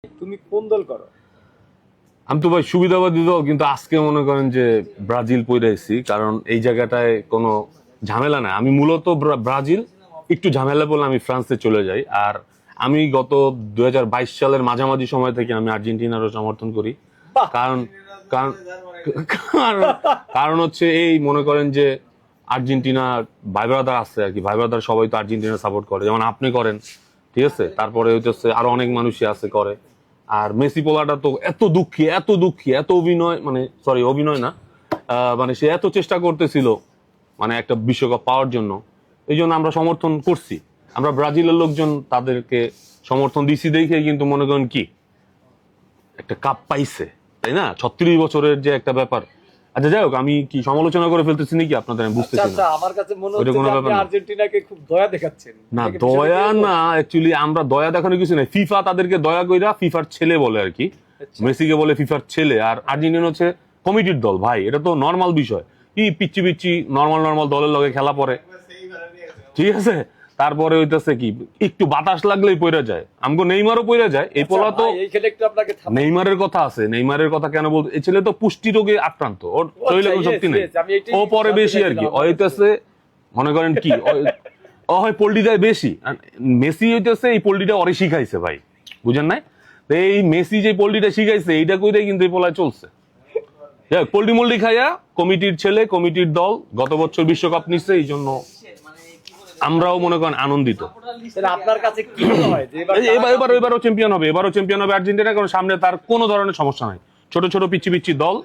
তুমি কোন দল করো? আমি তো ভাই সুবিধাবাদী দল, কিন্তু আজকে মনে করেন যে ব্রাজিল পইরাইছি, কারণ এই জায়গাটায় কোনো ঝামেলা নাই। আমি মূলত ব্রাজিল, একটু ঝামেলা বলে আমি ফ্রান্সে চলে যাই। আর আমি গত 2022 সালের মাঝামাঝি সময় থেকে আমি আর্জেন্টিনারও সমর্থন করি। বাহ! কারণ কারণ কারণ কারণ হচ্ছে এই মনে করেন যে আর্জেন্টিনা ভাই ব্রাদার আছে আর কি, ভাই ব্রাদার সবাই তো আর্জেন্টিনা সাপোর্ট করে, যেমন আপনি করেন, ঠিক আছে। তারপরে হচ্ছে আরো অনেক মানুষই আছে করে। আর মেসি পোলাটা তো এত দুঃখী, এত দুঃখী, এত অভিনয়, মানে সরি অভিনয় না, মানে সে এত চেষ্টা করতেছিল মানে একটা বিশ্বকাপ পাওয়ার জন্য। এই জন্য আমরা সমর্থন করছি। আমরা ব্রাজিলের লোকজন তাদেরকে সমর্থন দিছি দেখে কিন্তু মনে করেন কি একটা কাপ পাইছে, তাই না? 36 বছরের যে একটা ব্যাপার। আচ্ছা যাই হোক, আমি কি সমালোচনা করে ফেলতেছি নাকি আপনাদের, আমি বুঝতেছি আচ্ছা, না। আমার কাছে মনে ওইটা হচ্ছে কোনো যে ব্যাপার আপনি না। আর্জেন্টিনাকে খুব দয়া দেখাচ্ছেন। না এটা কি বিষয়টা দয়া এরকম? না, অ্যাকচুয়ালি আমরা দয়া দেখানো কিছু নাই। ফিফা তাদেরকে দয়া কইরা ফিফার ছেলে বলে আর কি, আচ্ছা। মেসিকে বলে ফিফার ছেলে। আর আর্জেন্টিনা হচ্ছে কমিটির দল ভাই, এটা তো নর্মাল বিষয়। কি পিচ্ছি পিচ্ছি নর্মাল দলের লগে খেলা পরে, ঠিক আছে। তারপরে হইতেছে কি একটু বাতাস লাগলেই পইরা যায়, আমগো নেইমারও পইরা যায়। এই পোলা তো, ভাই, এইখানে একটু আপনাকে নেইমারের কথা আছে, নেইমারের কথা কেন বলতে, এই ছেলে তো পুষ্টি রোগে আক্রান্ত, ওর শরীরে কোনো শক্তি নেই। আমি এইটাই ও পরে জানতে বেশি আর কি, চাইছিলাম। হইতেছে মনে করেন কি ও হয় পোল্ট্রি দেয় বেশি। আর মেসি হইতেছে এই পোল্ট্রিটা ওরে শিখাইছে ভাই, বুঝেন নাই? তো এই মেসি যে পোল্ট্রিটা শিখাইছে এইটা কইরে কিন্তু এই পোলায় চলছে। পোল্ট্রি মোল্ট্রি খাইয়া, কমিটির ছেলে, কমিটির দল গত বছর বিশ্বকাপ নিচ্ছে, এই জন্য আমরাও মনে করেন আনন্দিত। তাহলে আপনার কাছে কি মনে হয় যে এবারও চ্যাম্পিয়ন হবে, এবারও চ্যাম্পিয়ন হবে আর্জেন্টিনা, কারণ সামনে তার কোনো ধরনের সমস্যা নাই। ছোট ছোট পিচ্ছি পিচ্ছি দল,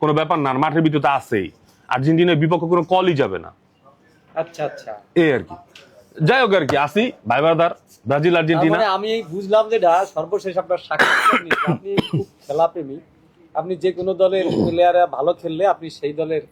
কোনো ব্যাপার না। আর মাঠের ভিতরে আছেই, আর্জেন্টিনার বিপক্ষে কোনো কলই যাবে না। আচ্ছা আচ্ছা, এই আর কি। যাই হোক আর কি, আসি ভাই ব্রাদার, ব্রাজিল আর্জেন্টিনা। মানে আমি বুঝলাম যেটা সর্বশেষ আপনার সাক্ষাৎকার নিয়ে আপনি খুব খেলাপ্রেমী। আপনি যে কোনো দলের প্লেয়ার ভালো খেললে আপনি সেই দলের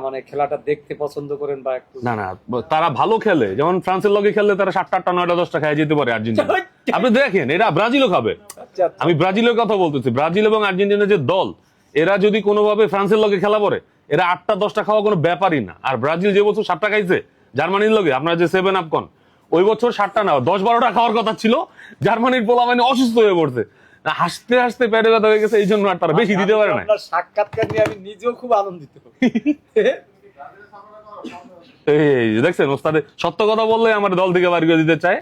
মানে খেলাটা দেখতে পছন্দ করেন বা একটু না না, তারা ভালো খেলে, যেমন ফ্রান্সের লগে খেললে তারা 7টা 8টা 9টা 10টা খেয়ে যেতে পারে আর্জেন্টিনা। আপনি দেখেন, এরা ব্রাজিলও খাবে। আচ্ছা আচ্ছা। আমি ব্রাজিলের কথা বলতেছি, ব্রাজিল এবং আর্জেন্টিনার যে দল, এরা যদি কোনোভাবে ফ্রান্সের লগে খেলা পড়ে, এরা 8টা 10টা খাওয়া কোনো ব্যাপারই না। আর ব্রাজিল যে বছর 7টা খাইছে জার্মানির লগে, আপনার যে 7 আপ কন, ওই বছর 7টা না 10-12টা খাওয়ার কথা ছিল। জার্মানির পোলা মানে অসুস্থ হয়ে পড়ছে, হাসতে হাসতে পেটে ব্যথা হয়ে গেছে, এই জন্য আর তারা বেশি দিতে পারে না। আপনার সাক্ষাৎকার নিয়ে আমি নিজেও খুব আনন্দিত। এই দেখছেন ওস্তাদে সত্য কথা বললে আমার দল থেকে বার করে দিতে চায়।